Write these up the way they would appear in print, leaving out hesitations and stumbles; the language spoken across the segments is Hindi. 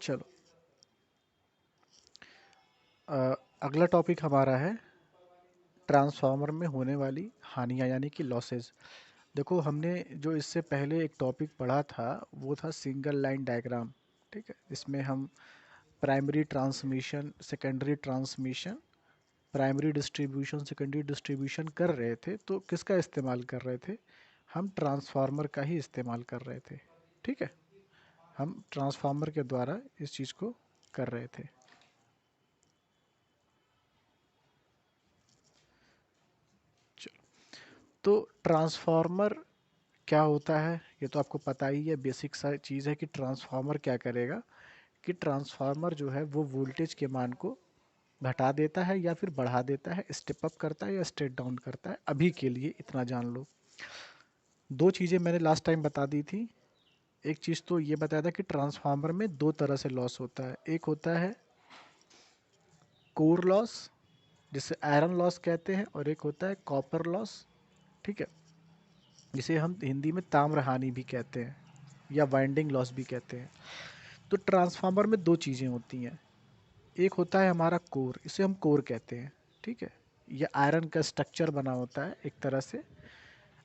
चलो, अगला टॉपिक हमारा है ट्रांसफार्मर में होने वाली हानियाँ यानी कि लॉसेस। देखो, हमने जो इससे पहले एक टॉपिक पढ़ा था वो था सिंगल लाइन डायग्राम। ठीक है, इसमें हम primary transmission, secondary transmission, primary distribution, secondary distribution कर रहे थे। तो किसका इस्तेमाल कर रहे थे? हम ट्रांसफार्मर का ही इस्तेमाल कर रहे थे। ठीक है, हम ट्रांसफार्मर के द्वारा इस चीज़ को कर रहे थे। तो ट्रांसफार्मर क्या होता है ये तो आपको पता ही है, बेसिक सा चीज़ है कि ट्रांसफार्मर क्या करेगा कि ट्रांसफार्मर जो है वो वोल्टेज के मान को घटा देता है या फिर बढ़ा देता है, स्टेप अप करता है या स्टेप डाउन करता है। अभी के लिए इतना जान लो। दो चीज़ें मैंने लास्ट टाइम बता दी थी। एक चीज़ तो ये बताया था कि ट्रांसफार्मर में दो तरह से लॉस होता है। एक होता है कोर लॉस, जिसे आयरन लॉस कहते हैं, और एक होता है कॉपर लॉस। ठीक है, जिसे हम हिंदी में ताम्र हानि भी कहते हैं या वाइंडिंग लॉस भी कहते हैं। तो ट्रांसफार्मर में दो चीज़ें होती हैं। एक होता है हमारा कोर, इसे हम कोर कहते हैं। ठीक है, यह आयरन का स्ट्रक्चर बना होता है, एक तरह से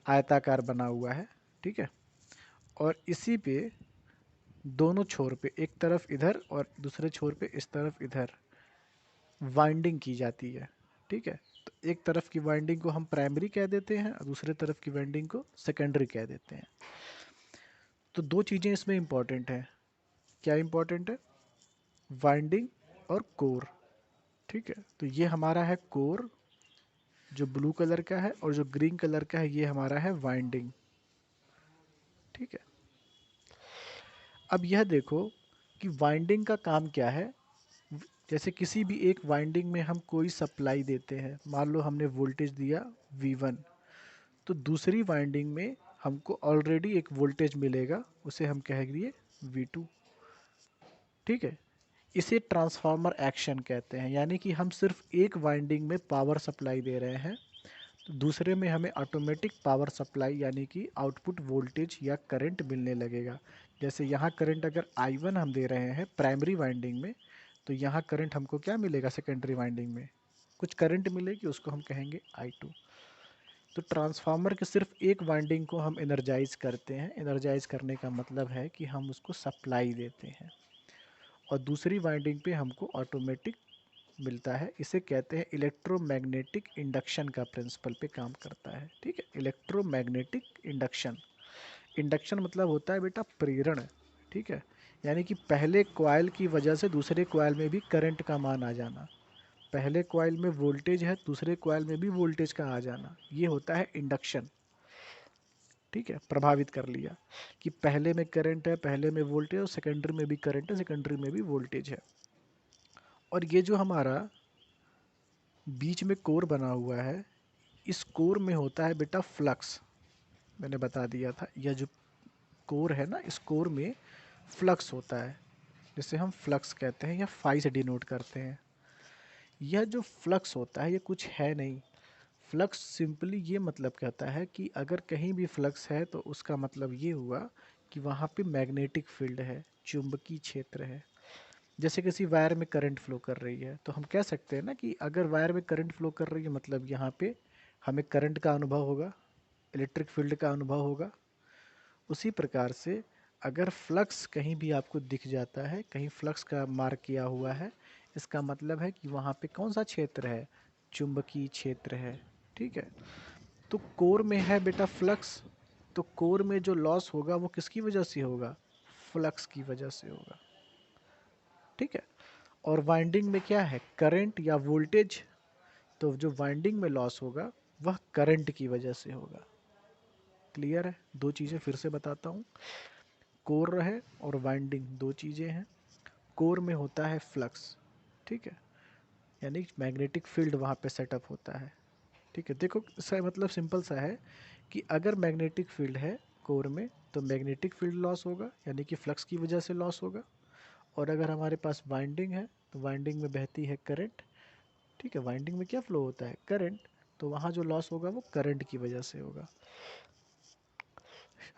आयताकार बना हुआ है। ठीक है, और इसी पे दोनों छोर पे, एक तरफ इधर और दूसरे छोर पे इस तरफ इधर वाइंडिंग की जाती है। ठीक है, तो एक तरफ की वाइंडिंग को हम प्राइमरी कह देते हैं और दूसरे तरफ की वाइंडिंग को सेकेंडरी कह देते हैं। तो दो चीज़ें इसमें इंपॉर्टेंट हैं। क्या इंपॉर्टेंट है? वाइंडिंग और कोर। ठीक है, तो ये हमारा है कोर जो ब्लू कलर का है, और जो ग्रीन कलर का है ये हमारा है वाइंडिंग। ठीक है, अब यह देखो कि वाइंडिंग का काम क्या है। जैसे किसी भी एक वाइंडिंग में हम कोई सप्लाई देते हैं, मान लो हमने वोल्टेज दिया V1, तो दूसरी वाइंडिंग में हमको ऑलरेडी एक वोल्टेज मिलेगा, उसे हम कहेंगे V2। ठीक है, इसे ट्रांसफार्मर एक्शन कहते हैं, यानी कि हम सिर्फ एक वाइंडिंग में पावर सप्लाई दे रहे हैं, तो दूसरे में हमें ऑटोमेटिक पावर सप्लाई यानी कि आउटपुट वोल्टेज या करंट मिलने लगेगा। जैसे यहाँ करंट अगर I1 हम दे रहे हैं प्राइमरी वाइंडिंग में, तो यहाँ करंट हमको क्या मिलेगा? सेकेंडरी वाइंडिंग में कुछ करंट मिलेगी, उसको हम कहेंगे I2। तो ट्रांसफार्मर के सिर्फ एक वाइंडिंग को हम एनर्जाइज करते हैं। एनर्जाइज करने का मतलब है कि हम उसको सप्लाई देते हैं और दूसरी वाइंडिंग पे हमको ऑटोमेटिक मिलता है। इसे कहते हैं इलेक्ट्रोमैग्नेटिक इंडक्शन का प्रिंसिपल पे काम करता है। ठीक है, इलेक्ट्रोमैग्नेटिक इंडक्शन। इंडक्शन मतलब होता है बेटा प्रेरण। ठीक है, यानी कि पहले कॉइल की वजह से दूसरे कॉइल में भी करंट का मान आ जाना। पहले कॉइल में वोल्टेज है, दूसरे कॉइल में भी वोल्टेज का आ जाना, ये होता है इंडक्शन। ठीक है, प्रभावित कर लिया कि पहले में करंट है, पहले में वोल्टेज, और सेकेंडरी में भी करंट है, सेकेंडरी में भी वोल्टेज है। और ये जो हमारा बीच में कोर बना हुआ है, इस कोर में होता है बेटा फ्लक्स। मैंने बता दिया था, यह जो कोर है ना, इस कोर में फ्लक्स होता है, जिसे हम फ्लक्स कहते हैं या फाई से डिनोट करते हैं। यह जो फ्लक्स होता है ये कुछ है नहीं। फ्लक्स सिंपली ये मतलब कहता है कि अगर कहीं भी फ्लक्स है तो उसका मतलब ये हुआ कि वहाँ पे मैग्नेटिक फील्ड है, चुंबकीय क्षेत्र है। जैसे किसी वायर में करंट फ्लो कर रही है, तो हम कह सकते हैं ना कि अगर वायर में करंट फ्लो कर रही है मतलब यहाँ पे हमें करंट का अनुभव होगा, इलेक्ट्रिक फील्ड का अनुभव होगा। उसी प्रकार से अगर फ्लक्स कहीं भी आपको दिख जाता है, कहीं फ्लक्स का मार्क किया हुआ है, इसका मतलब है कि वहाँ पे कौन सा क्षेत्र है? चुंबकीय क्षेत्र है। ठीक है, तो कोर में है बेटा फ्लक्स, तो कोर में जो लॉस होगा वो किसकी वजह से होगा? फ्लक्स की वजह से होगा। ठीक है, और वाइंडिंग में क्या है? करंट या वोल्टेज। तो जो वाइंडिंग में लॉस होगा वह करंट की वजह से होगा। क्लियर है? दो चीज़ें फिर से बताता हूँ। कोर है और वाइंडिंग दो चीज़ें हैं। कोर में होता है फ्लक्स। ठीक है, यानी मैग्नेटिक फील्ड वहाँ पे सेटअप होता है। ठीक है, देखो मतलब सिंपल सा है कि अगर मैग्नेटिक फील्ड है कोर में तो मैग्नेटिक फील्ड लॉस होगा, यानी कि फ्लक्स की वजह से लॉस होगा। और अगर हमारे पास वाइंडिंग है तो वाइंडिंग में बहती है करंट। ठीक है, वाइंडिंग में क्या फ्लो होता है? करंट। तो वहाँ जो लॉस होगा वो करंट की वजह से होगा।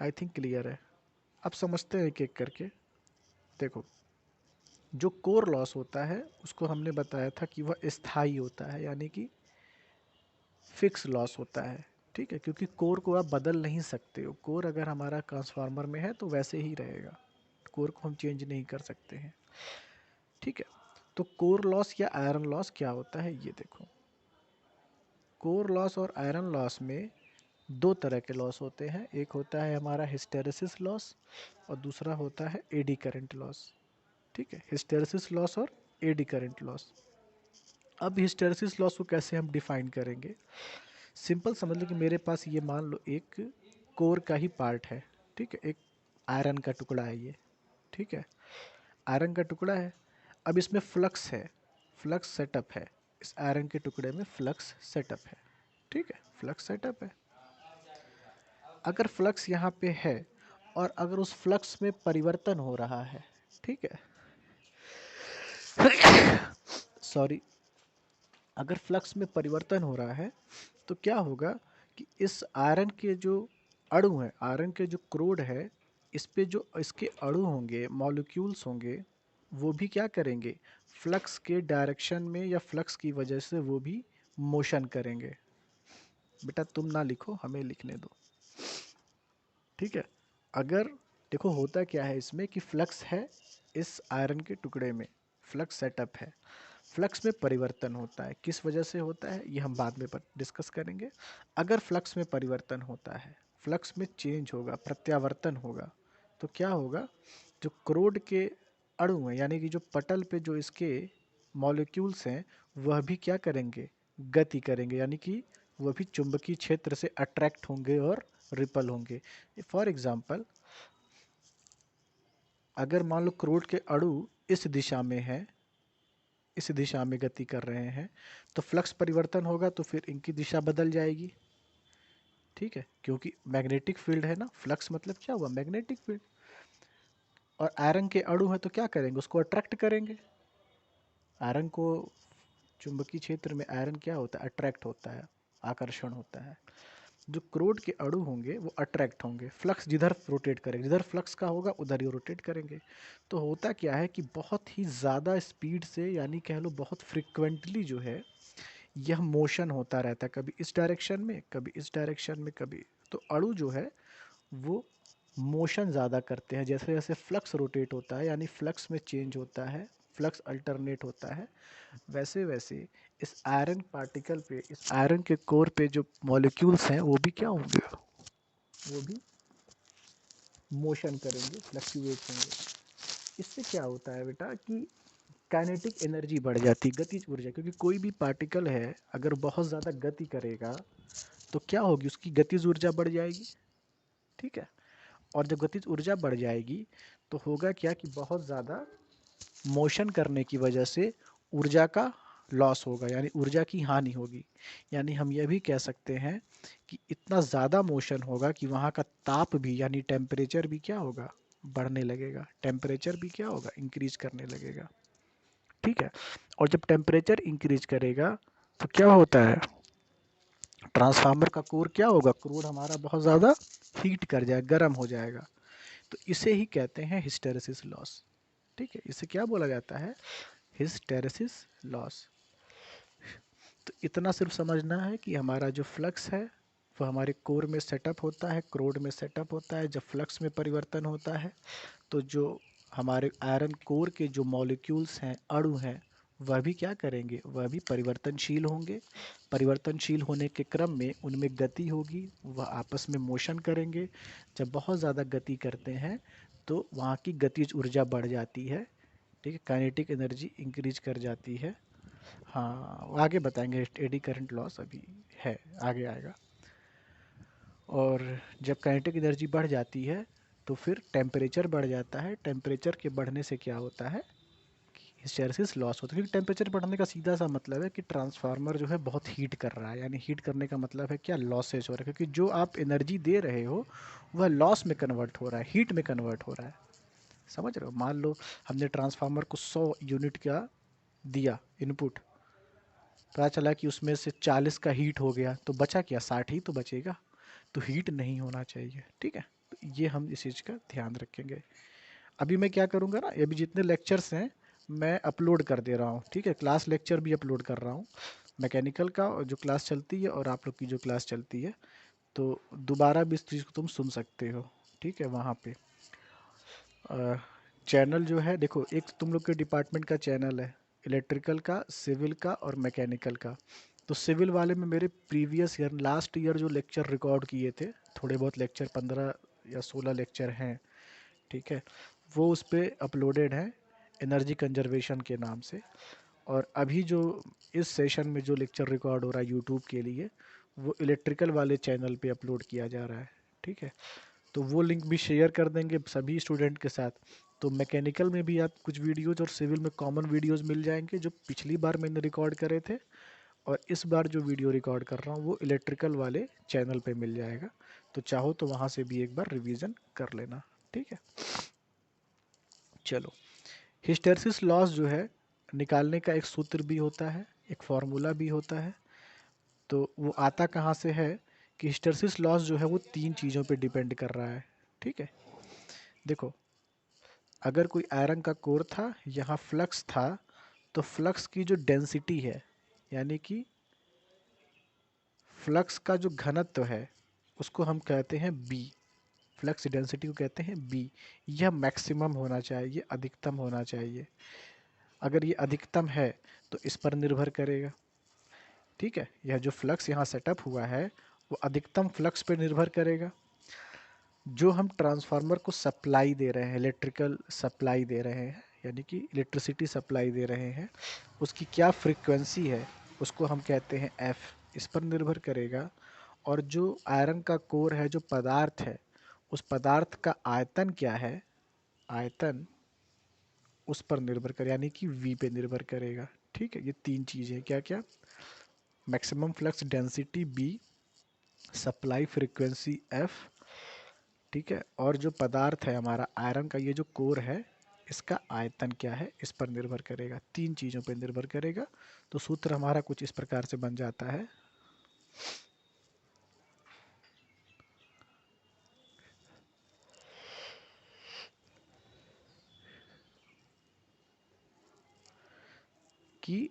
आई थिंक क्लियर है। अब समझते हैं एक एक करके। देखो, जो कोर लॉस होता है उसको हमने बताया था कि वह स्थायी होता है, यानी कि फिक्स लॉस होता है। ठीक है, क्योंकि कोर को आप बदल नहीं सकते हो। कोर अगर हमारा ट्रांसफार्मर में है तो वैसे ही रहेगा, कोर को हम चेंज नहीं कर सकते हैं। ठीक है, तो कोर लॉस या आयरन लॉस क्या होता है ये देखो। कोर लॉस और आयरन लॉस में दो तरह के लॉस होते हैं, एक होता है हमारा हिस्टेरेसिस लॉस और दूसरा होता है एडी करंट लॉस। ठीक है, हिस्टेरेसिस लॉस और एडी करंट लॉस। अब हिस्टेरेसिस लॉस को कैसे हम डिफाइन करेंगे? सिंपल समझ लो कि मेरे पास ये मान लो एक कोर का ही पार्ट है। ठीक है, एक आयरन का टुकड़ा है ये। ठीक है, आयरन का टुकड़ा है। अब इसमें फ्लक्स है, फ्लक्स सेटअप है। इस आयरन के टुकड़े में फ्लक्स सेटअप है। ठीक है, फ्लक्स सेटअप है। अगर फ्लक्स यहाँ पे है और अगर उस फ्लक्स में परिवर्तन हो रहा है, ठीक है, सॉरी, अगर फ्लक्स में परिवर्तन हो रहा है तो क्या होगा कि इस आयरन के जो अणु हैं, आयरन के जो क्रोड है, इस पे जो इसके अणु होंगे, मॉलिक्यूल्स होंगे, वो भी क्या करेंगे, फ्लक्स के डायरेक्शन में या फ्लक्स की वजह से वो भी मोशन करेंगे। बेटा तुम ना लिखो, हमें लिखने दो। ठीक है, अगर देखो होता क्या है इसमें कि फ्लक्स है, इस आयरन के टुकड़े में फ्लक्स सेटअप है, फ्लक्स में परिवर्तन होता है। किस वजह से होता है ये हम बाद में डिस्कस करेंगे। अगर फ्लक्स में परिवर्तन होता है, फ्लक्स में चेंज होगा, प्रत्यावर्तन होगा, तो क्या होगा, जो क्रोड के अणु हैं, यानी कि जो पटल पे जो इसके मॉलिक्यूल्स हैं, वह भी क्या करेंगे, गति करेंगे, यानी कि वह भी चुंबकीय क्षेत्र से अट्रैक्ट होंगे और रिपल होंगे। फॉर एग्जाम्पल, अगर मान लो क्रोड के अणु इस दिशा में है, इस दिशा में गति कर रहे हैं, तो फ्लक्स परिवर्तन होगा तो फिर इनकी दिशा बदल जाएगी। ठीक है, क्योंकि मैग्नेटिक फील्ड है ना, फ्लक्स मतलब क्या हुआ, मैग्नेटिक फील्ड। और आयरन के अणु है तो क्या करेंगे, उसको अट्रैक्ट करेंगे। आयरन को, चुंबकीय क्षेत्र में आयरन क्या होता है, अट्रैक्ट होता है, आकर्षण होता है। जो क्रोड के अणु होंगे वो अट्रैक्ट होंगे, फ्लक्स जिधर रोटेट करेंगे, जिधर फ्लक्स का होगा उधर ही रोटेट करेंगे। तो होता क्या है कि बहुत ही ज़्यादा स्पीड से, यानी कह लो बहुत फ्रिक्वेंटली जो है यह मोशन होता रहता है, कभी इस डायरेक्शन में, कभी इस डायरेक्शन में, कभी। तो अणु जो है वो मोशन ज़्यादा करते हैं। जैसे जैसे फ्लक्स रोटेट होता है, यानी फ्लक्स में चेंज होता है, फ्लक्स अल्टरनेट होता है, वैसे वैसे इस आयरन पार्टिकल पे, इस आयरन के कोर पे जो मॉलिक्यूल्स हैं वो भी क्या होंगे, वो भी मोशन करेंगे, फ्लक्चुएट होंगे। इससे क्या होता है बेटा कि काइनेटिक एनर्जी बढ़ जाती है, गतिज ऊर्जा। क्योंकि कोई भी पार्टिकल है अगर बहुत ज़्यादा गति करेगा तो क्या होगी, उसकी गतिज ऊर्जा बढ़ जाएगी। ठीक है, और जब गतिज ऊर्जा बढ़ जाएगी तो होगा क्या कि बहुत ज़्यादा मोशन करने की वजह से ऊर्जा का लॉस होगा, यानी ऊर्जा की हानि होगी। यानी हम यह भी कह सकते हैं कि इतना ज़्यादा मोशन होगा कि वहाँ का ताप भी, यानी टेम्परेचर भी क्या होगा, बढ़ने लगेगा, टेम्परेचर भी क्या होगा, इंक्रीज करने लगेगा। ठीक है, और जब टेम्परेचर इंक्रीज करेगा तो क्या होता है, ट्रांसफार्मर का कोर क्या होगा, क्रूड हमारा बहुत ज़्यादा हीट कर जाएगा, गर्म हो जाएगा। तो इसे ही कहते हैं हिस्टेरेसिस लॉस। ठीक है, इसे क्या बोला जाता है, हिस्टेरेसिस लॉस। तो इतना सिर्फ समझना है कि हमारा जो फ्लक्स है वो हमारे कोर में सेटअप होता है, क्रोड में सेटअप होता है। जब फ्लक्स में परिवर्तन होता है तो जो हमारे आयरन कोर के जो मॉलिक्यूल्स हैं, अणु हैं, वह भी क्या करेंगे, वह भी परिवर्तनशील होंगे। परिवर्तनशील होने के क्रम में उनमें गति होगी, वह आपस में मोशन करेंगे। जब बहुत ज़्यादा गति करते हैं तो वहाँ की गतिज ऊर्जा बढ़ जाती है। ठीक है, काइनेटिक एनर्जी इंक्रीज कर जाती है। हाँ, वो आगे बताएंगे, एडी करंट लॉस अभी है, आगे आएगा। और जब काइनेटिक एनर्जी बढ़ जाती है तो फिर टेम्परेचर बढ़ जाता है। टेम्परेचर के बढ़ने से क्या होता है, हिस्टैरिसीस लॉस होता है। क्योंकि टेम्परेचर बढ़ने का सीधा सा मतलब है कि ट्रांसफार्मर जो है बहुत हीट कर रहा है। यानी हीट करने का मतलब है क्या, लॉसेज हो रहा है। क्योंकि जो आप एनर्जी दे रहे हो वह लॉस में कन्वर्ट हो रहा है, हीट में कन्वर्ट हो रहा है। समझ रहे हो, मान लो हमने ट्रांसफार्मर को 100 यूनिट का दिया इनपुट, पता चला कि उसमें से 40 का हीट हो गया, तो बचा क्या, 60 ही तो बचेगा। तो हीट नहीं होना चाहिए। ठीक है, तो ये हम इस चीज़ का ध्यान रखेंगे। अभी मैं क्या करूँगा ना, अभी जितने लेक्चर्स हैं मैं अपलोड कर दे रहा हूँ, ठीक है, क्लास लेक्चर भी अपलोड कर रहा हूँ, मैकेनिकल का और जो क्लास चलती है और आप लोग की जो क्लास चलती है, तो दोबारा भी इस चीज़ को तुम सुन सकते हो, ठीक है। वहाँ पे चैनल जो है, देखो एक तुम लोग के डिपार्टमेंट का चैनल है, इलेक्ट्रिकल का, सिविल का और मैकेनिकल का। तो सिविल वाले में मेरे प्रीवियस ईयर, लास्ट ईयर जो लेक्चर रिकॉर्ड किए थे, थोड़े बहुत लेक्चर, 15 या 16 लेक्चर हैं, ठीक है, वो उस पर अपलोडेड है एनर्जी कंजर्वेशन के नाम से। और अभी जो इस सेशन में जो लेक्चर रिकॉर्ड हो रहा है यूट्यूब के लिए, वो इलेक्ट्रिकल वाले चैनल पे अपलोड किया जा रहा है, ठीक है। तो वो लिंक भी शेयर कर देंगे सभी स्टूडेंट के साथ। तो मैकेनिकल में भी आप कुछ वीडियोज और सिविल में कॉमन वीडियोज मिल जाएंगे जो पिछली बार मैंने रिकॉर्ड करे थे, और इस बार जो वीडियो रिकॉर्ड कर रहा हूँ वो इलेक्ट्रिकल वाले चैनल पे मिल जाएगा। तो चाहो तो वहाँ से भी एक बार रिवीजन कर लेना, ठीक है। चलो, हिस्टैरिसीस लॉस जो है, निकालने का एक सूत्र भी होता है, एक फॉर्मूला भी होता है। तो वो आता कहाँ से है कि हिस्टैरिसीस लॉस जो है वो 3 चीज़ों पे डिपेंड कर रहा है, ठीक है। देखो, अगर कोई आयरन का कोर था, यहाँ फ्लक्स था, तो फ्लक्स की जो डेंसिटी है, यानी कि फ्लक्स का जो घनत्व है, उसको हम कहते हैं बी, फ्लक्स डेंसिटी को कहते हैं बी। यह मैक्सिमम होना चाहिए, अधिकतम होना चाहिए। अगर ये अधिकतम है तो इस पर निर्भर करेगा, ठीक है। यह जो फ्लक्स यहाँ सेटअप हुआ है वो अधिकतम फ्लक्स पर निर्भर करेगा। जो हम ट्रांसफार्मर को सप्लाई दे रहे हैं, इलेक्ट्रिकल सप्लाई दे रहे हैं, यानी कि इलेक्ट्रिसिटी सप्लाई दे रहे हैं, उसकी क्या फ्रीक्वेंसी है, उसको हम कहते हैं एफ, इस पर निर्भर करेगा। और जो आयरन का कोर है, जो पदार्थ है, उस पदार्थ का आयतन क्या है, आयतन उस पर निर्भर करे, यानी कि वी पे निर्भर करेगा, ठीक है। ये 3 चीज़ें क्या क्या, maximum flux density B, supply frequency F, ठीक है, और जो पदार्थ है हमारा आयरन का, ये जो कोर है, इसका आयतन क्या है, इस पर निर्भर करेगा, 3 चीज़ों पर निर्भर करेगा। तो सूत्र हमारा कुछ इस प्रकार से बन जाता है कि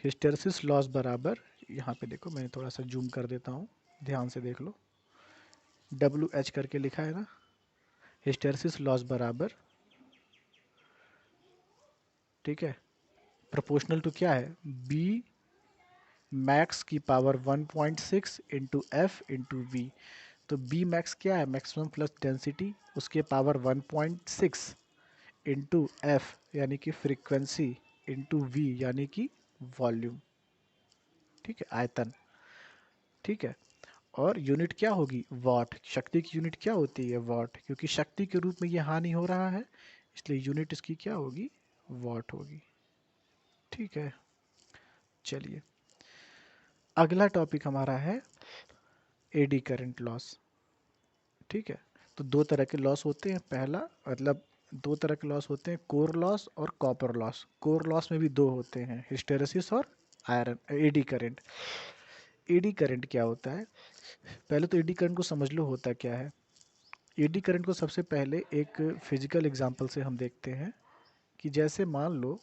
हिस्टैरिसीस लॉस बराबर, यहाँ पे देखो मैंने थोड़ा सा जूम कर देता हूँ, ध्यान से देख लो, डब्ल्यू एच करके लिखा है ना, हिस्टैरिसीस लॉस बराबर, ठीक है, प्रोपोर्शनल टू क्या है, बी मैक्स की power 1.6 into F into V. तो बी मैक्स क्या है, मैक्सिमम फ्लक्स डेंसिटी, उसके पावर 1.6 इंटू एफ यानी कि फ्रीक्वेंसी, इंटू वी यानी कि वॉल्यूम, ठीक है, आयतन, ठीक है। और यूनिट क्या होगी, वाट, शक्ति की यूनिट क्या होती है, वाट, क्योंकि शक्ति के रूप में ये हानि हो रहा है, इसलिए यूनिट इसकी क्या होगी, वाट होगी, ठीक है। चलिए, अगला टॉपिक हमारा है एडी करंट लॉस, ठीक है। तो 2 तरह के लॉस होते हैं, पहला मतलब 2 तरह के लॉस होते हैं, कोर लॉस और कॉपर लॉस। कोर लॉस में भी 2 होते हैं, हिस्टेरेसिस और iron eddy current. Eddy current क्या होता है, पहले तो एडी करंट को समझ लो होता क्या है। एडी करंट को सबसे पहले एक फिजिकल एग्जांपल से हम देखते हैं, कि जैसे मान लो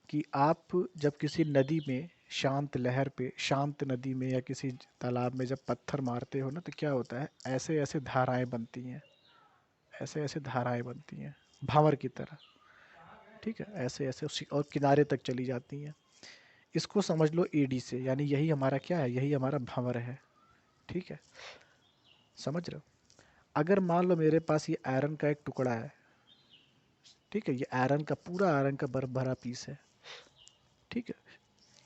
कि आप जब किसी नदी में, शांत लहर पे, शांत नदी में या किसी तालाब में जब पत्थर मारते हो ना, तो क्या होता है, ऐसे ऐसे धाराएं बनती हैं, ऐसे ऐसे धाराएं बनती हैं, भंवर की तरह, ठीक है, ऐसे ऐसे और किनारे तक चली जाती हैं। इसको समझ लो एडी से, यानी यही हमारा क्या है, यही हमारा भंवर है, ठीक है, समझ रहे हो। अगर मान लो मेरे पास ये आयरन का एक टुकड़ा है, ठीक है, ये आयरन का पूरा, आयरन का बर्फ भरा पीस है, ठीक है,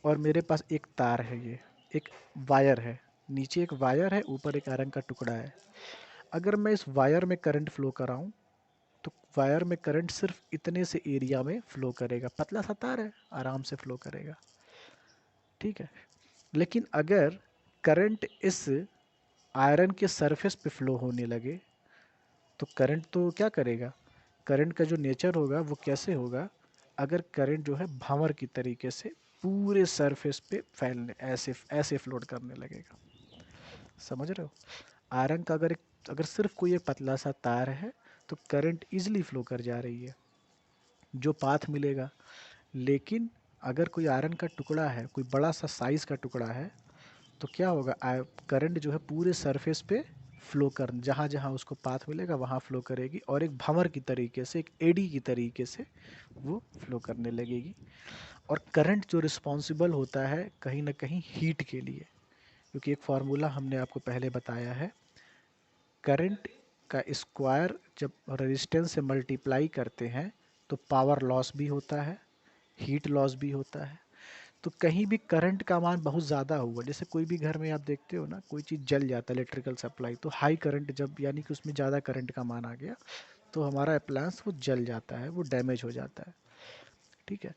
और मेरे पास एक तार है, ये एक वायर है, नीचे एक वायर है, ऊपर एक आयरन का टुकड़ा है। अगर मैं इस वायर में करंट फ्लो कराऊं, तो वायर में करंट सिर्फ इतने से एरिया में फ्लो करेगा, पतला सा तार है, आराम से फ्लो करेगा, ठीक है। लेकिन अगर करंट इस आयरन के सरफेस पे फ्लो होने लगे, तो करंट तो क्या करेगा, करंट का जो नेचर होगा वो कैसे होगा, अगर करंट जो है भंवर की तरीके से पूरे सरफेस पे फैलने, ऐसे ऐसे फ्लोट करने लगेगा, समझ रहे हो। आयरन का अगर सिर्फ कोई एक पतला सा तार है, तो करंट इजीली फ्लो कर जा रही है, जो पाथ मिलेगा। लेकिन अगर कोई आयरन का टुकड़ा है, कोई बड़ा सा साइज का टुकड़ा है, तो क्या होगा, करंट जो है पूरे सरफेस पे फ्लो कर, जहाँ जहाँ उसको पाथ मिलेगा वहाँ फ्लो करेगी, और एक भंवर की तरीके से, एक एडी की तरीके से वो फ्लो करने लगेगी। और करंट जो रिस्पॉन्सिबल होता है कहीं ना कहीं हीट के लिए, क्योंकि एक फार्मूला हमने आपको पहले बताया है, करंट का स्क्वायर जब रेजिस्टेंस से मल्टीप्लाई करते हैं तो पावर लॉस भी होता है, हीट लॉस भी होता है। तो कहीं भी करंट का मान बहुत ज़्यादा हुआ, जैसे कोई भी घर में आप देखते हो ना, कोई चीज़ जल जाता है, इलेक्ट्रिकल सप्लाई, तो हाई करंट जब, यानी कि उसमें ज़्यादा करंट का मान आ गया, तो हमारा अप्लायंस वो जल जाता है, वो डैमेज हो जाता है। ठीक है।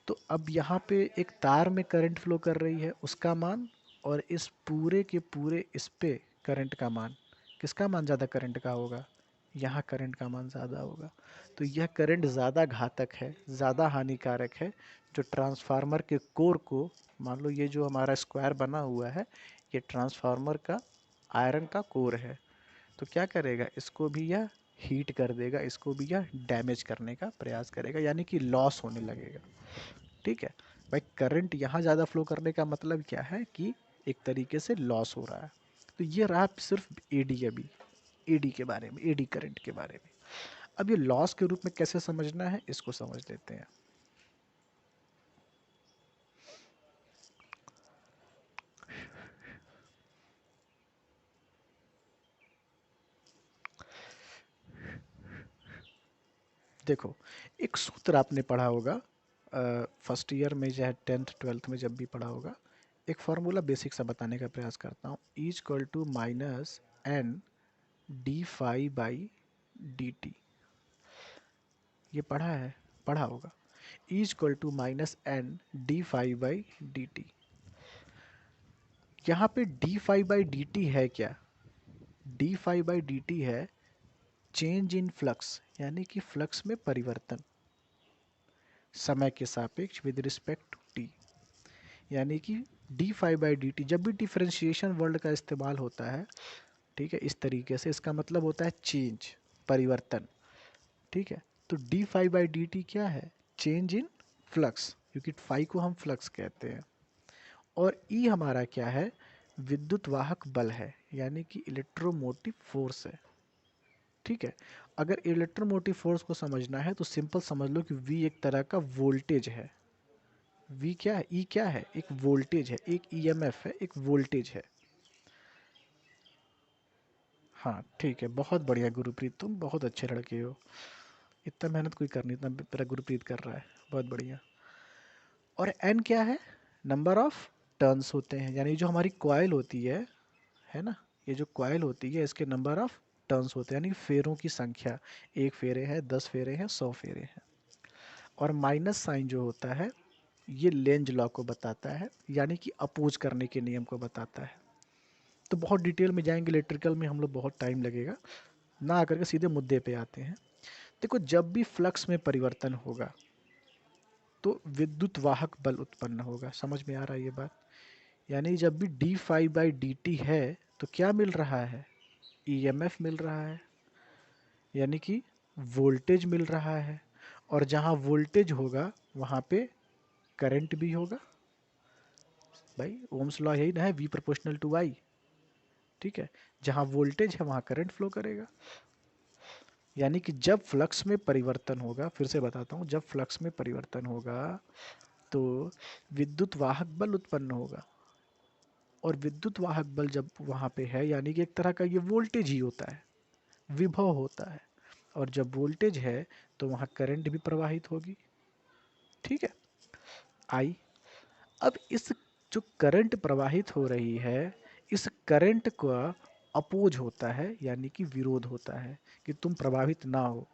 तो अब यहाँ पे एक तार में करंट फ्लो कर रही है, उसका मान, और इस पूरे के पूरे इस पे करंट का मान, किसका मान ज़्यादा करंट का होगा, यहाँ करंट का मान ज़्यादा होगा। तो यह करंट ज़्यादा घातक है, ज़्यादा हानिकारक है, जो ट्रांसफार्मर के कोर को, मान लो ये जो हमारा स्क्वायर बना हुआ है, ये ट्रांसफार्मर का आयरन का कोर है, तो क्या करेगा, इसको भी यह हीट कर देगा, इसको भी यह डैमेज करने का प्रयास करेगा, यानी कि लॉस होने लगेगा। ठीक है। भाई करंट यहाँ ज़्यादा फ्लो करने का मतलब क्या है कि एक तरीके से लॉस हो रहा है। तो ये रहा सिर्फ एडी, अभी एडी के बारे में, एडी करंट के बारे में। अब ये लॉस के रूप में कैसे समझना है, इसको समझ लेते हैं। देखो, एक सूत्र आपने पढ़ा होगा फर्स्ट ईयर में, चाहे 10th 12th में जब भी पढ़ा होगा, एक फार्मूला बेसिक सा बताने का प्रयास करता हूँ, E equal to minus N d phi by d t. ये पढ़ा है, पढ़ा होगा, E equal to minus N d phi by d t. यहाँ पे d phi by d t है क्या, d phi by d t है चेंज इन फ्लक्स, यानी कि फ्लक्स में परिवर्तन समय के सापेक्ष विद रिस्पेक्ट टू टी। यानी कि d phi by d t, जब भी डिफरेंशिएशन वर्ड का इस्तेमाल होता है, ठीक है, इस तरीके से, इसका मतलब होता है चेंज, परिवर्तन। ठीक है। तो d phi by d t क्या है, चेंज इन फ्लक्स, क्योंकि फाई को हम फ्लक्स कहते हैं। और ई हमारा क्या है, विद्युत वाहक बल है, यानी कि इलेक्ट्रोमोटिव फोर्स है। ठीक है। अगर इलेक्ट्रोमोटिव फोर्स को समझना है तो सिंपल समझ लो कि वी एक तरह का वोल्टेज है। वी क्या है, ई क्या है, एक वोल्टेज है, एक ईएमएफ है, एक वोल्टेज है। हाँ ठीक है, बहुत बढ़िया गुरुप्रीत, तुम बहुत अच्छे लड़के हो, इतना मेहनत कोई कर नहीं, इतना मेरा गुरुप्रीत कर रहा है, बहुत बढ़िया। और एन क्या है, नंबर ऑफ टर्न्स होते हैं, यानी जो हमारी कॉइल होती है ना, ये जो कॉइल होती है इसके नंबर ऑफ टर्न्स होते हैं, यानी फेरों की संख्या, एक फेरे हैं, 10 फेरे हैं, 100 फेरे हैं। और माइनस साइन जो होता है, ये लेंज लॉ को बताता है, यानी कि अपोज करने के नियम को बताता है। तो बहुत डिटेल में जाएंगे इलेक्ट्रिकल में हम लोग, बहुत टाइम लगेगा, ना आकर के सीधे मुद्दे पे आते हैं। देखो, जब भी फ्लक्स में परिवर्तन होगा तो विद्युत वाहक बल उत्पन्न होगा, समझ में आ रहा है ये बात। यानी जब भी d phi by d t है तो क्या मिल रहा है, ईएमएफ मिल रहा है, यानी कि वोल्टेज मिल रहा है। और जहाँ वोल्टेज होगा वहाँ पे करंट भी होगा। भाई ओम्स लॉ यही ना है, वी प्रोपोर्शनल टू आई। ठीक है। जहाँ वोल्टेज है वहाँ करंट फ्लो करेगा। यानी कि जब फ्लक्स में परिवर्तन होगा, फिर से बताता हूँ, जब फ्लक्स में परिवर्तन होगा तो विद्युत वाहक बल उत्पन्न होगा। और विद्युत वाहक बल जब वहाँ पे है, यानी कि एक तरह का ये वोल्टेज ही होता है, विभव होता है। और जब वोल्टेज है तो वहाँ करंट भी प्रवाहित होगी। ठीक है। आई, अब इस जो करंट प्रवाहित हो रही है, इस करंट का अपोज होता है, यानी कि विरोध होता है, कि तुम प्रभावित ना हो।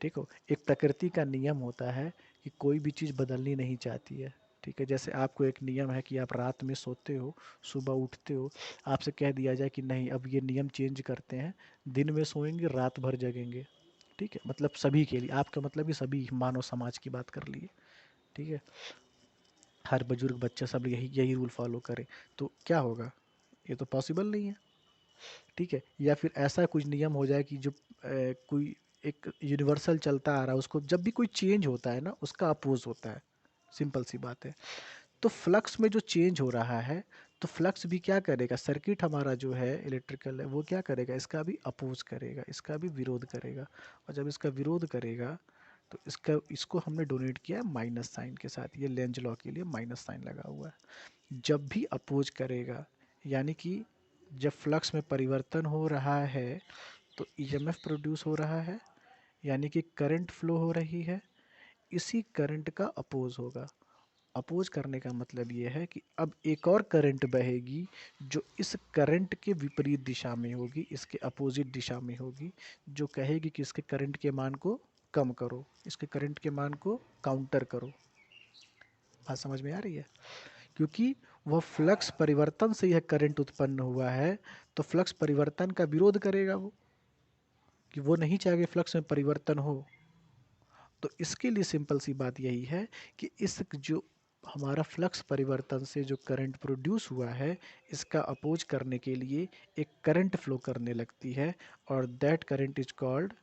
ठीक हो, एक प्रकृति का नियम होता है कि कोई भी चीज़ बदलनी नहीं चाहती है। ठीक है। जैसे आपको एक नियम है कि आप रात में सोते हो, सुबह उठते हो, आपसे कह दिया जाए कि नहीं अब ये नियम चेंज करते हैं, दिन में सोएंगे, रात भर जगेंगे। ठीक है, मतलब सभी के लिए, आपका मतलब कि सभी मानव समाज की बात कर लिए। ठीक है। हर बुजुर्ग बच्चा सब यही यही रूल फॉलो करे, तो क्या होगा, ये तो पॉसिबल नहीं है। ठीक है। या फिर ऐसा कुछ नियम हो जाए कि जो कोई एक यूनिवर्सल चलता आ रहा है, उसको जब भी कोई चेंज होता है ना उसका अपोज होता है, सिंपल सी बात है। तो फ्लक्स में जो चेंज हो रहा है, तो फ्लक्स भी क्या करेगा, सर्किट हमारा जो है इलेक्ट्रिकल है वो क्या करेगा, इसका भी अपोज करेगा, इसका भी विरोध करेगा। और जब इसका विरोध करेगा तो इसको हमने डोनेट किया है माइनस साइन के साथ, ये लेंज लॉ के लिए माइनस साइन लगा हुआ है। जब भी अपोज करेगा, यानी कि जब फ्लक्स में परिवर्तन हो रहा है तो ईएमएफ प्रोड्यूस हो रहा है, यानी कि करंट फ्लो हो रही है, इसी करंट का अपोज होगा। अपोज करने का मतलब ये है कि अब एक और करंट बहेगी जो इस करंट के विपरीत दिशा में होगी, इसके अपोजिट दिशा में होगी, जो कहेगी कि इसके करंट के मान को कम करो, इसके करंट के मान को काउंटर करो। बात समझ में आ रही है? क्योंकि वह फ्लक्स परिवर्तन से यह करंट उत्पन्न हुआ है, तो फ्लक्स परिवर्तन का विरोध करेगा वो, कि वो नहीं चाहेगा फ्लक्स में परिवर्तन हो। तो इसके लिए सिंपल सी बात यही है कि इस जो हमारा फ्लक्स परिवर्तन से जो करंट प्रोड्यूस हुआ है, इसका अपोज करने के लिए एक करंट फ्लो करने लगती है, और दैट करंट इज कॉल्ड,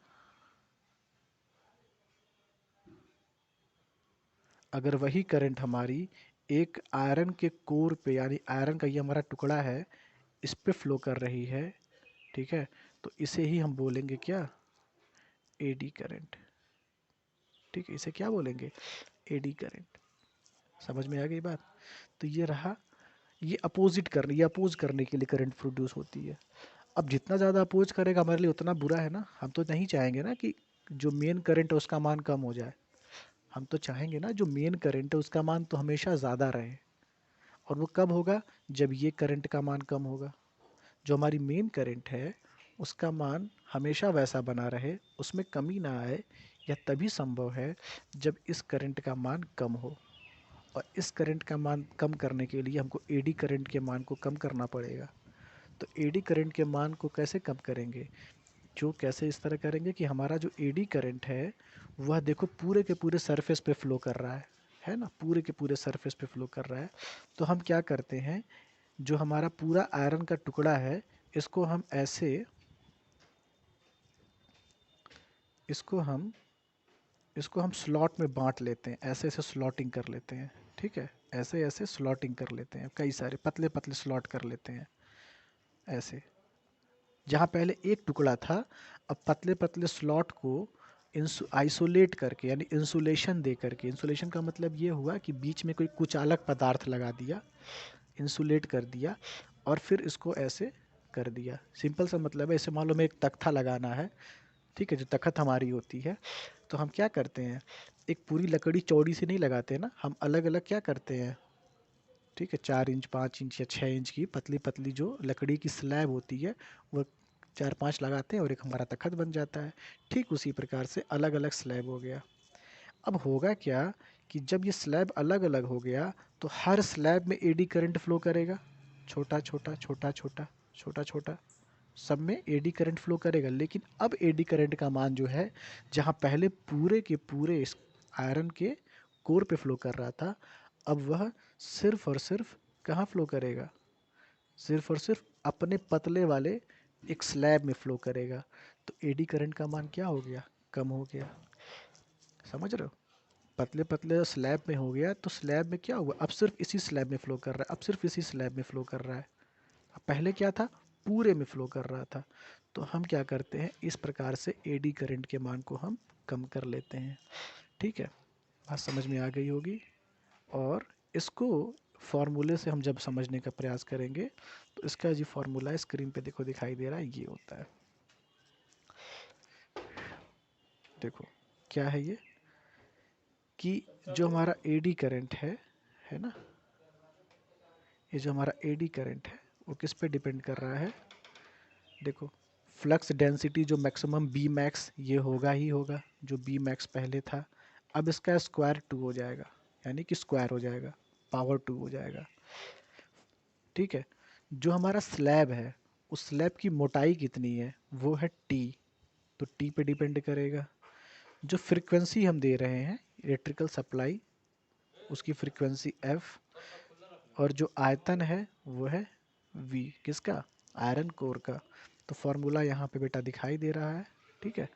अगर वही करंट हमारी एक आयरन के कोर पे, यानी आयरन का ये हमारा टुकड़ा है, इस पे फ्लो कर रही है, ठीक है, तो इसे ही हम बोलेंगे क्या, एडी करंट। ठीक है, इसे क्या बोलेंगे, एडी करंट। समझ में आ गई बात? तो ये रहा, ये अपोज करने के लिए करंट प्रोड्यूस होती है। अब जितना ज़्यादा अपोज करेगा हमारे लिए उतना बुरा है ना, हम तो नहीं चाहेंगे ना कि जो मेन करंट है उसका मान कम हो जाए। हम तो चाहेंगे ना जो मेन करंट है उसका मान तो हमेशा ज़्यादा रहे। और वो कब होगा, जब ये करंट का मान कम होगा। जो हमारी मेन करंट है उसका मान हमेशा वैसा बना रहे, उसमें कमी ना आए, यह तभी संभव है जब इस करंट का मान कम हो। और इस करंट का मान कम करने के लिए हमको एडी करंट के मान को कम करना पड़ेगा। तो एडी करंट के मान को कैसे कम करेंगे, जो कैसे इस तरह करेंगे कि हमारा जो एडी करंट है वह देखो पूरे के पूरे सरफेस पे फ्लो कर रहा है ना, पूरे के पूरे सरफेस पे फ्लो कर रहा है। तो हम क्या करते हैं, जो हमारा पूरा आयरन का टुकड़ा है इसको हम ऐसे, इसको हम इसको हम स्लॉट में बांट लेते हैं, ऐसे ऐसे स्लॉटिंग कर लेते हैं। ठीक है, ऐसे ऐसे स्लॉटिंग कर लेते हैं, कई सारे पतले पतले स्लॉट कर लेते हैं ऐसे। जहाँ पहले एक टुकड़ा था, अब पतले पतले स्लॉट को आइसोलेट करके, यानी इंसुलेशन दे करके, इंसुलेशन का मतलब ये हुआ कि बीच में कोई कुचालक पदार्थ लगा दिया, इंसुलेट कर दिया, और फिर इसको ऐसे कर दिया। सिंपल सा मतलब है, ऐसे मान लो मैं एक तख्ता लगाना है, ठीक है, जो तख्त हमारी होती है, तो हम क्या करते हैं, एक पूरी लकड़ी चौड़ी से नहीं लगाते ना, हम अलग अलग क्या करते हैं, ठीक है, 4 इंच 5 इंच या 6 इंच की पतली पतली जो लकड़ी की स्लैब होती है, वो 4 5 लगाते हैं और एक हमारा तखत बन जाता है। ठीक उसी प्रकार से अलग अलग स्लैब हो गया। अब होगा क्या कि जब ये स्लैब अलग अलग हो गया तो हर स्लैब में एडी करंट फ्लो करेगा, छोटा छोटा छोटा छोटा छोटा छोटा, सब में एडी करंट फ्लो करेगा। लेकिन अब एडी करंट का मान जो है, जहाँ पहले पूरे के पूरे इस आयरन के कोर पे फ्लो कर रहा था, अब वह सिर्फ और सिर्फ कहाँ फ्लो करेगा, सिर्फ और सिर्फ अपने पतले वाले एक स्लैब में फ्लो करेगा। तो एडी करंट का मान क्या हो गया, कम हो गया। समझ रहे हो, पतले पतले स्लैब में हो गया तो स्लैब में क्या हुआ, अब सिर्फ इसी स्लैब में फ्लो कर रहा है, अब सिर्फ इसी स्लैब में फ्लो कर रहा है। अब पहले क्या था, पूरे में फ्लो कर रहा था। तो हम क्या करते हैं, इस प्रकार से एडी करंट के मान को हम कम कर लेते हैं। ठीक है, बात समझ में आ गई होगी। और इसको फॉर्मूले से हम जब समझने का प्रयास करेंगे तो इसका जो फॉर्मूला है स्क्रीन पे देखो दिखाई दे रहा है, ये होता है, देखो क्या है ये, कि जो हमारा एडी करंट है ना, ये जो हमारा एडी करंट है वो किस पे डिपेंड कर रहा है, देखो फ्लक्स डेंसिटी जो मैक्सिमम बी मैक्स ये होगा ही होगा, जो बी मैक्स पहले था, अब इसका स्क्वायर 2 हो जाएगा, यानी कि स्क्वायर हो जाएगा, पावर 2 हो जाएगा। ठीक है, जो हमारा स्लैब है उस स्लैब की मोटाई कितनी है, वो है टी, तो टी पे डिपेंड करेगा। जो फ्रीक्वेंसी हम दे रहे हैं इलेक्ट्रिकल सप्लाई, उसकी फ्रीक्वेंसी एफ, और जो आयतन है वो है वी, किसका, आयरन कोर का। तो फॉर्मूला यहाँ पे बेटा दिखाई दे रहा है। ठीक है,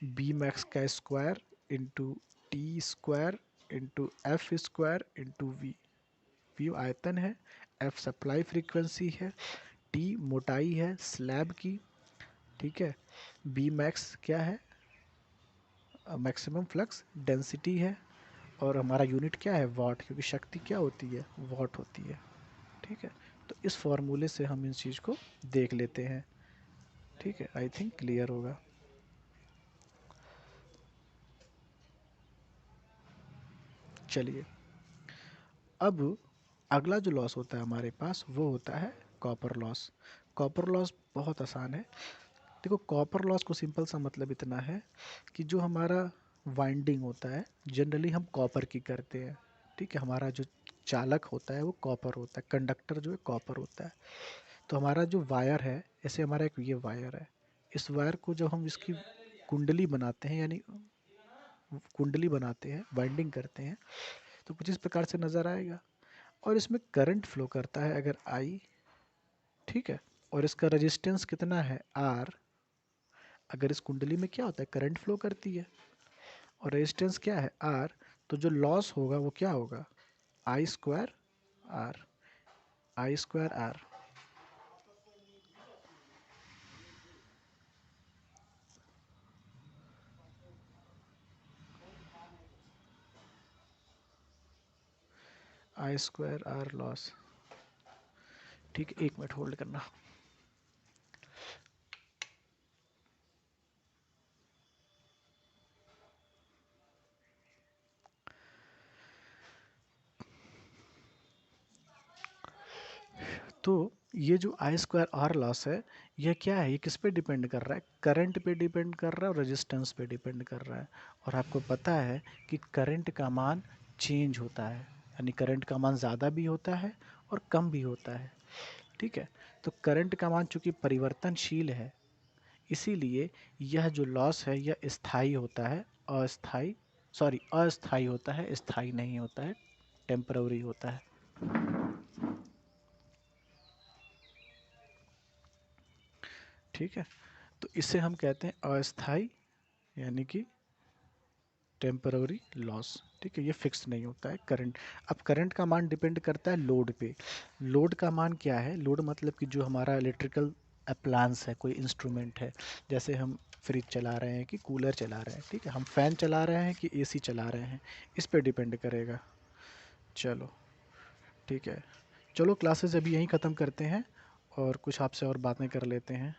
बी मैक्स का square into t square into f square into v. V आयतन है, एफ सप्लाई फ्रीक्वेंसी है, टी मोटाई है स्लैब की, ठीक है। बी मैक्स क्या है, मैक्सिमम फ्लक्स डेंसिटी है, और हमारा यूनिट क्या है, वाट, क्योंकि शक्ति क्या होती है, वाट होती है, ठीक है। तो इस फॉर्मूले से हम इन चीज़ को देख लेते हैं, ठीक है। आई थिंक क्लियर होगा। चलिए, अब अगला जो लॉस होता है हमारे पास वो होता है कॉपर लॉस। कॉपर लॉस बहुत आसान है। देखो, कॉपर लॉस को सिंपल सा मतलब इतना है कि जो हमारा वाइंडिंग होता है जनरली हम कॉपर की करते हैं, ठीक है। हमारा जो चालक होता है वो कॉपर होता है, कंडक्टर जो है कॉपर होता है। तो हमारा जो वायर है, जैसे हमारा एक ये वायर है, इस वायर को जब हम इसकी कुंडली बनाते हैं, यानी कुंडली बनाते हैं, वाइंडिंग करते हैं, तो कुछ इस प्रकार से नज़र आएगा। और इसमें करंट फ्लो करता है अगर आई, ठीक है। और इसका रेजिस्टेंस कितना है, आर। अगर इस कुंडली में क्या होता है, करंट फ्लो करती है और रेजिस्टेंस क्या है, आर। तो जो लॉस होगा वो क्या होगा, I square R, I square R. I square R loss, ठीक है। 1 मिनट होल्ड करना। तो ये जो आई स्क्वायर आर लॉस है, ये क्या है, ये किस पे डिपेंड कर रहा है, करंट पे डिपेंड कर रहा है और रेजिस्टेंस पे डिपेंड कर रहा है। और आपको पता है कि करंट का मान चेंज होता है, यानी करंट का मान ज़्यादा भी होता है और कम भी होता है, ठीक है। तो करंट का मान चूंकि परिवर्तनशील है, इसीलिए यह जो लॉस है यह स्थायी होता है, अस्थाई, सॉरी अस्थाई होता है, स्थायी नहीं होता है, टेम्पररी होता है, ठीक है। तो इसे हम कहते हैं अस्थाई, यानी कि टेम्पररी लॉस, ठीक है। ये फिक्स नहीं होता है करंट। अब करंट का मान डिपेंड करता है लोड पे। लोड का मान क्या है, लोड मतलब कि जो हमारा इलेक्ट्रिकल अप्लायंस है, कोई इंस्ट्रूमेंट है, जैसे हम फ्रिज चला रहे हैं कि कूलर चला रहे हैं, ठीक है, हम फैन चला रहे हैं कि एसी चला रहे हैं, इस पे डिपेंड करेगा। चलो, ठीक है। चलो क्लासेस अभी यहीं ख़त्म करते हैं और कुछ आपसे और बातें कर लेते हैं।